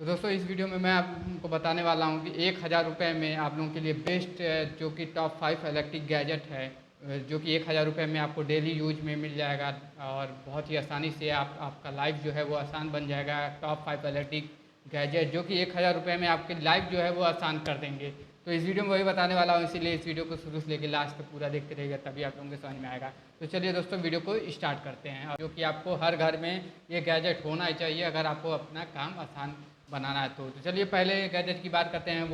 तो दोस्तों इस वीडियो में मैं आपको बताने वाला हूँ कि 1000 रुपये में आप लोगों के लिए बेस्ट जो कि टॉप 5 इलेक्ट्रिक गैजेट है, जो कि 1000 रुपये में आपको डेली यूज में मिल जाएगा और बहुत ही आसानी से आपका लाइफ जो है वो आसान बन जाएगा। टॉप 5 इलेक्ट्रिक गैजेट जो कि 1000 रुपये में आपकी लाइफ जो है वो आसान कर देंगे। तो इस वीडियो में वही बताने वाला हूँ, इसीलिए इस वीडियो को शुरू से लेकर लास्ट तक पूरा देखते रहिएगा, तभी आप लोगों को समझ में आएगा। तो चलिए दोस्तों वीडियो को स्टार्ट करते हैं। जो कि आपको हर घर में ये गैजेट होना ही चाहिए अगर आपको अपना काम आसान बनाना है। तो चलिए पहले गैजेट की बात करते हैं।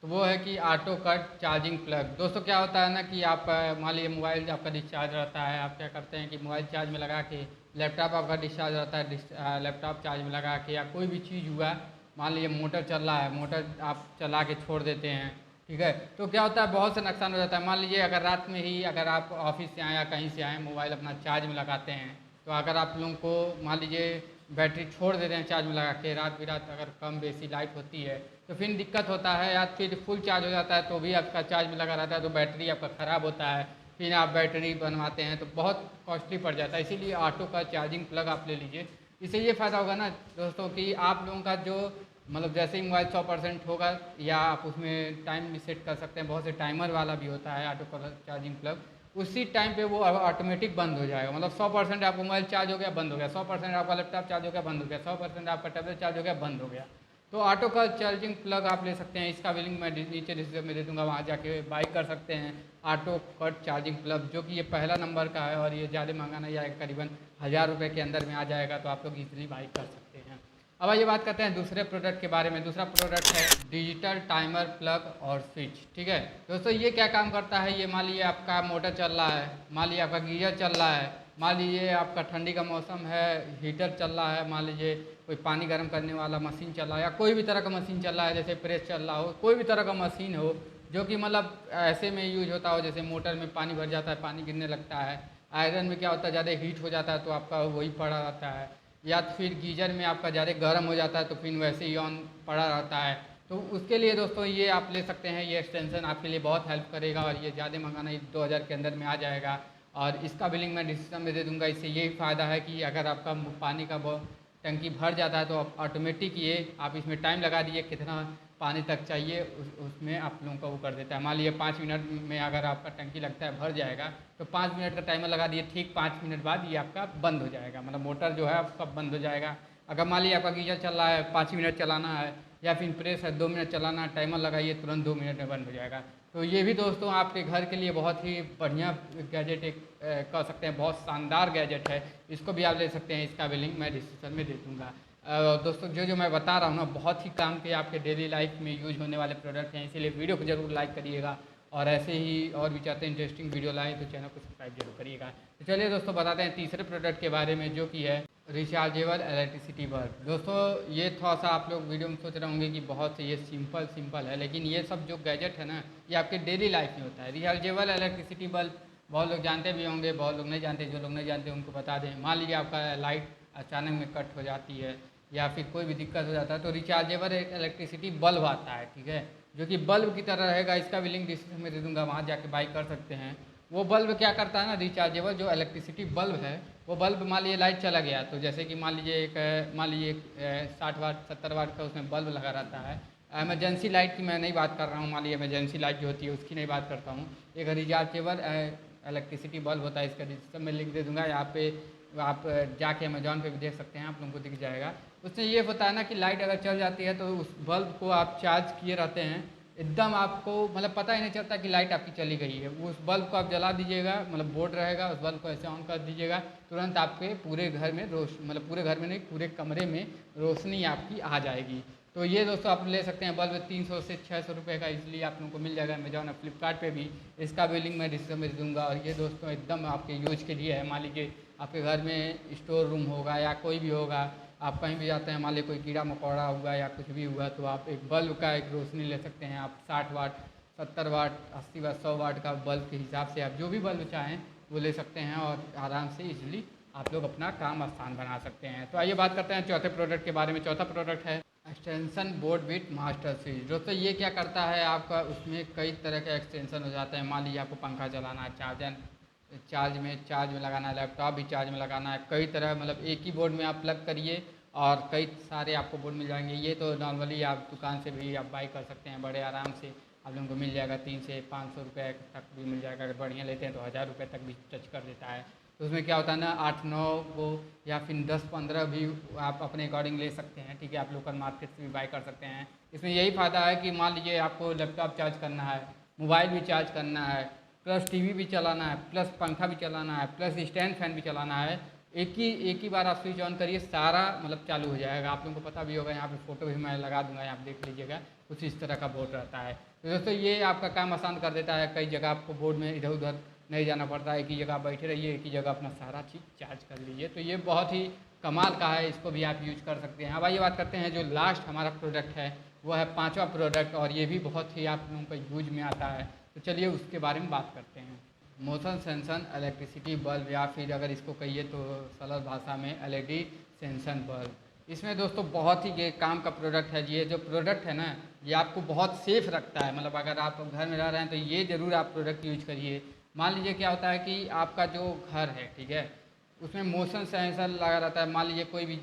वो है कि ऑटो कट चार्जिंग प्लग। दोस्तों क्या होता है ना कि आप मान लीजिए मोबाइल आपका डिस्चार्ज रहता है, आप क्या करते हैं कि मोबाइल चार्ज में लगा के, लैपटॉप आपका डिस्चार्ज रहता है, लैपटॉप चार्ज में लगा के, या कोई भी चीज़ हुआ, मान लीजिए मोटर चल रहा है, मोटर आप चला के छोड़ देते हैं, ठीक है, तो क्या होता है बहुत से नुकसान हो जाता है। मान लीजिए अगर रात में ही अगर आप ऑफिस से आए या कहीं से आए, मोबाइल अपना चार्ज में लगाते हैं, तो अगर आप लोगों को मान लीजिए बैटरी छोड़ देते हैं चार्ज में लगा के, रात बिरात अगर कम बेसी लाइट होती है तो फिर दिक्कत होता है, या फिर फुल चार्ज हो जाता है तो भी आपका चार्ज में लगा रहता है तो बैटरी आपका ख़राब होता है, फिर आप बैटरी बनवाते हैं तो बहुत कॉस्टली पड़ जाता है। इसीलिए ऑटो का चार्जिंग प्लग आप ले लीजिए। इससे ये फ़ायदा होगा ना दोस्तों कि आप लोगों का जो मतलब जैसे ही मोबाइल 100% होगा, या आप उसमें टाइम भी सेट कर सकते हैं, बहुत से टाइमर वाला भी होता है ऑटो चार्जिंग प्लग, उसी टाइम पे वो ऑटोमेटिक बंद हो जाएगा। मतलब 100% आपका मोबाइल चार्ज हो गया, बंद हो गया, 100% आपका लैपटॉप चार्ज हो गया, बंद हो गया, 100% आपका टैबलेट चार्ज हो गया, बंद हो गया। तो ऑटो का चार्जिंग प्लग आप ले सकते हैं। इसका भी लिंक मैं नीचे डिस्क्रिप्शन में दे दूँगा, वहाँ जाके बाई कर सकते हैं ऑटो कट चार्जिंग प्लग, जो कि ये पहला नंबर का है और ये ज़्यादा महंगा नहीं आएगा, करीबन 1000 रुपये के अंदर में आ जाएगा, तो आप लोग इजीली बाई कर सकते हैं। अब आइए बात करते हैं दूसरे प्रोडक्ट के बारे में। दूसरा प्रोडक्ट है डिजिटल टाइमर प्लग और स्विच। ठीक है दोस्तों, ये क्या काम करता है, ये मान लीजिए आपका मोटर चल रहा है, मान लीजिए आपका गीजर चल रहा है, मान लीजिए आपका ठंडी का मौसम है, हीटर चल रहा है, मान लीजिए कोई पानी गर्म करने वाला मशीन चल रहा है, या कोई भी तरह का मशीन चल रहा है, जैसे प्रेस चल रहा हो, कोई भी तरह का मशीन हो जो कि मतलब ऐसे में यूज होता हो, जैसे मोटर में पानी भर जाता है, पानी गिरने लगता है, आयरन में क्या होता है ज़्यादा हीट हो जाता है तो आपका वही पड़ा रहता है, या फिर गीजर में आपका ज़्यादा गर्म हो जाता है तो फिर वैसे ही ऑन पड़ा रहता है। तो उसके लिए दोस्तों ये आप ले सकते हैं, ये एक्सटेंशन आपके लिए बहुत हेल्प करेगा और ये ज़्यादा महंगा नहीं, 2000 के अंदर में आ जाएगा। और इसका भी लिंक मैं डिस्क्रिप्शन में दे दूंगा। इससे यही फ़ायदा है कि अगर आपका पानी का टंकी भर जाता है तो ऑटोमेटिक ये आप इसमें टाइम लगा दिए कितना पानी तक चाहिए, उसमें आप लोगों का वो कर देता है। मान लीजिए 5 मिनट में अगर आपका टंकी लगता है भर जाएगा, तो 5 मिनट का टाइमर लगा दिए, ठीक 5 मिनट बाद ये आपका बंद हो जाएगा, मतलब मोटर जो है आपका बंद हो जाएगा। अगर मान लीजिए आपका गीजर चल रहा है, 5 मिनट चलाना है, या फिर प्रेस है 2 मिनट चलाना है, टाइमर लगाइए, तुरंत 2 मिनट में बंद हो जाएगा। तो ये भी दोस्तों आपके घर के लिए बहुत ही बढ़िया गैजेट एक कह सकते हैं, बहुत शानदार गैजेट है। इसको भी आप ले सकते हैं, इसका भी लिंक मैं डिस्क्रिप्शन में दे दूँगा। दोस्तों जो मैं बता रहा हूँ ना, बहुत ही काम के आपके डेली लाइफ में यूज होने वाले प्रोडक्ट हैं, इसीलिए वीडियो को जरूर लाइक करिएगा, और ऐसे ही और भी चाहते हैं इंटरेस्टिंग वीडियो लाएँ तो चैनल को सब्सक्राइब जरूर करिएगा। तो चलिए दोस्तों बताते हैं तीसरे प्रोडक्ट के बारे में, जो कि है रिचार्जेबल इलेक्ट्रिसिटी बल्ब। दोस्तों ये थोड़ा सा आप लोग वीडियो में सोच रहे होंगे कि बहुत ये सिंपल है, लेकिन ये सब जो गैजेट है ना, ये आपके डेली लाइफ में होता है। रिचार्जेबल इलेक्ट्रिसिटी बल्ब बहुत लोग जानते भी होंगे, बहुत लोग नहीं जानते। जो लोग नहीं जानते उनको बता दें, मान लीजिए आपका लाइट अचानक में कट हो जाती है या फिर कोई भी दिक्कत हो जाता है, तो रिचार्जेबल एक इलेक्ट्रिसिटी बल्ब आता है, ठीक है, जो कि बल्ब की तरह रहेगा। इसका भी लिंक डिस्क्रिप्शन में दे दूंगा, वहाँ जाके बाई कर सकते हैं। वो बल्ब क्या करता है ना, रिचार्जेबल जो इलेक्ट्रिसिटी बल्ब है, वो बल्ब मान लीजिए लाइट चला गया, तो जैसे कि मान लीजिए एक 60 वाट 70 वाट का उसमें बल्ब लगा रहता है। एमरजेंसी लाइट की मैं नहीं बात कर रहा हूँ, मान लीजिए इमरजेंसी लाइट जो होती है उसकी नहीं बात करता हूँ। एक रिचार्जेबल इलेक्ट्रिसिटी बल्ब होता है, इसका डिस्क्रिप्शन में लिंक दे दूंगा, यहाँ पे आप जाके अमेजोन पे भी देख सकते हैं, आप लोगों को दिख जाएगा। उसमें ये होता है ना कि लाइट अगर चल जाती है तो उस बल्ब को आप चार्ज किए रहते हैं, एकदम आपको मतलब पता ही नहीं चलता कि लाइट आपकी चली गई है। उस बल्ब को आप जला दीजिएगा, मतलब बोर्ड रहेगा, उस बल्ब को ऐसे ऑन कर दीजिएगा, तुरंत आपके पूरे घर में मतलब पूरे घर में नहीं, पूरे कमरे में रोशनी आपकी आ जाएगी। तो ये दोस्तों आप ले सकते हैं बल्ब, 300 से 600 रुपये का इजीली आप लोगों को मिल जाएगा अमेजॉन और फ्लिपकार्ट पे भी। इसका भी लिंक मैं डिस्क्रिप्शन में दूंगा। और ये दोस्तों एकदम आपके यूज के लिए है। मान लीजिए आपके घर में स्टोर रूम होगा या कोई भी होगा, आप कहीं भी जाते हैं, मान लीजिए कोई कीड़ा मकोड़ा हुआ या कुछ भी हुआ, तो आप एक बल्ब का एक रोशनी ले सकते हैं। आप 60 वाट 70 वाट 80 वाट 100 वाट का बल्ब के हिसाब से आप जो भी बल्ब चाहें वो ले सकते हैं, और आराम से इजीली आप लोग अपना काम आसान बना सकते हैं। तो आइए बात करते हैं चौथे प्रोडक्ट के बारे में। चौथा प्रोडक्ट है extension board with master switch. दोस्तों ये क्या करता है, आपका उसमें कई तरह के एक्सटेंशन हो जाते हैं। मान लीजिए आपको पंखा चलाना है, चार्ज में लगाना है, लैपटॉप भी चार्ज में लगाना है, कई तरह मतलब एक ही बोर्ड में आप प्लग करिए और कई सारे आपको बोर्ड मिल जाएंगे। ये तो नॉर्मली आप दुकान से भी आप बाई कर सकते हैं, बड़े आराम से आप लोगों को मिल जाएगा। 300 से 500 रुपये तक भी मिल जाएगा, अगर बढ़िया लेते हैं तो 1000 रुपये तक भी टच कर देता है। तो उसमें क्या होता है ना, 8-9 वो या फिर 10-15 भी आप अपने अकॉर्डिंग ले सकते हैं, ठीक है। आप लोकल मार्केट से भी बाई कर सकते हैं। इसमें यही फ़ायदा है कि मान लीजिए आपको लैपटॉप चार्ज करना है, मोबाइल भी चार्ज करना है, प्लस टीवी भी चलाना है, प्लस पंखा भी चलाना है, प्लस स्टैंड फैन भी चलाना है। एक ही बार आप स्विच ऑन करिए, सारा मतलब चालू हो जाएगा। आप लोगों को पता भी होगा, यहाँ पे फ़ोटो भी मैं लगा दूंगा, यहाँ पे देख लीजिएगा, कुछ इस तरह का बोर्ड रहता है। तो दोस्तों ये आपका काम आसान कर देता है। कई जगह आपको बोर्ड में इधर उधर नहीं जाना पड़ता है, एक ही जगह बैठे रहिए, एक ही जगह अपना सारा चीज़ चार्ज कर लीजिए। तो ये बहुत ही कमाल का है, इसको भी आप यूज कर सकते हैं। अब आइए बात करते हैं जो लास्ट हमारा प्रोडक्ट है, वो है 5वां प्रोडक्ट, और ये भी बहुत ही आप लोगों को यूज में आता है। तो चलिए उसके बारे में बात करते हैं। मोशन सेंसन इलेक्ट्रिसिटी बल्ब, या फिर अगर इसको कहिए तो सरल भाषा में एलईडी सेंसन बल्ब। इसमें दोस्तों बहुत ही ये काम का प्रोडक्ट है। ये जो प्रोडक्ट है ना, ये आपको बहुत सेफ रखता है। मतलब अगर आप घर में रह रहे हैं तो ये ज़रूर आप प्रोडक्ट यूज करिए। मान लीजिए क्या होता है कि आपका जो घर है, ठीक है, उसमें मोशन सेंसर लगा रहता है। मान लीजिए कोई भी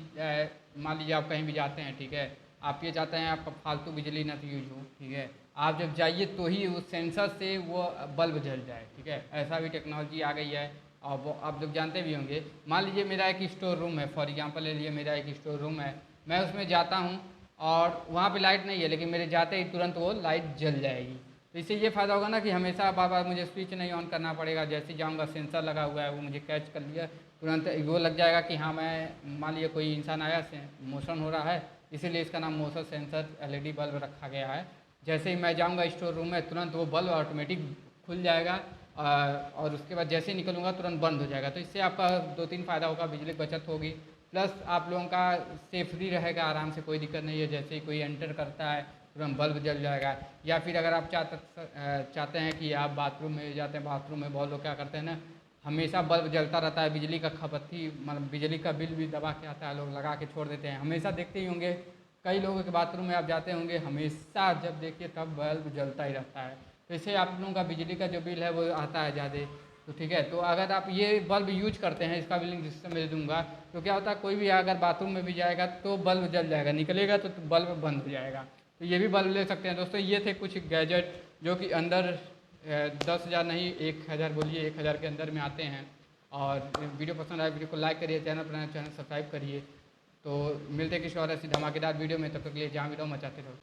मान लीजिए आप कहीं भी जाते हैं, ठीक है, आप ये चाहते हैं आपका फालतू बिजली ना यूज हो, ठीक है, आप जब जाइए तो ही उस सेंसर से वो बल्ब जल जाए, ठीक है। ऐसा भी टेक्नोलॉजी आ गई है, और वो आप लोग जानते भी होंगे। मान लीजिए मेरा एक स्टोर रूम है, फॉर एग्जांपल ले लीजिए, मेरा एक स्टोर रूम है, मैं उसमें जाता हूँ और वहाँ पे लाइट नहीं है, लेकिन मेरे जाते ही तुरंत वो लाइट जल जाएगी। तो इससे ये फ़ायदा होगा ना कि हमेशा बार बार मुझे स्विच नहीं ऑन करना पड़ेगा। जैसे ही जाऊँगा, सेंसर लगा हुआ है, वो मुझे कैच कर लिया, तुरंत वो लग जाएगा कि हाँ, मैं मान लीजिए कोई इंसान आया, मोशन हो रहा है, इसीलिए इसका नाम मोशन सेंसर एलईडी बल्ब रखा गया है। जैसे ही मैं जाऊँगा स्टोर रूम में, तुरंत वो बल्ब ऑटोमेटिक खुल जाएगा, और उसके बाद जैसे ही निकलूँगा तुरंत बंद हो जाएगा। तो इससे आपका 2-3 फ़ायदा होगा, बिजली की बचत होगी, प्लस आप लोगों का सेफ्टी रहेगा, आराम से, कोई दिक्कत नहीं है। जैसे ही कोई एंटर करता है तुरंत बल्ब जल जाएगा। या फिर अगर आप चाहते हैं कि आप बाथरूम में जाते हैं, बाथरूम में बहुत लोग क्या करते हैं ना, हमेशा बल्ब जलता रहता है, बिजली का खपत ही मतलब बिजली का बिल भी दबा के आता है, लोग लगा के छोड़ देते हैं। हमेशा देखते ही होंगे, कई लोगों के बाथरूम में आप जाते होंगे, हमेशा जब देखिए तब बल्ब जलता ही रहता है। तो इससे आप लोगों का बिजली का जो बिल है वो आता है ज़्यादा। तो ठीक है, तो अगर आप ये बल्ब यूज करते हैं, इसका बिलिंग सिस्टम मैं दे दूँगा, तो क्या होता है, कोई भी अगर बाथरूम में भी जाएगा तो बल्ब जल जाएगा, निकलेगा तो बल्ब बंद हो जाएगा। तो ये भी बल्ब ले सकते हैं दोस्तों। ये थे कुछ गैजेट जो कि अंदर 10,000 नहीं, 1,000 बोलिए, 1,000 के अंदर में आते हैं। और वीडियो पसंद आए, वीडियो को लाइक करिए, चैनल पर चैनल सब्सक्राइब करिए। तो मिलते हैं किसी और ऐसी धमाकेदार वीडियो में, तब तक के लिए जहाँ भी रहो मचाते रहो।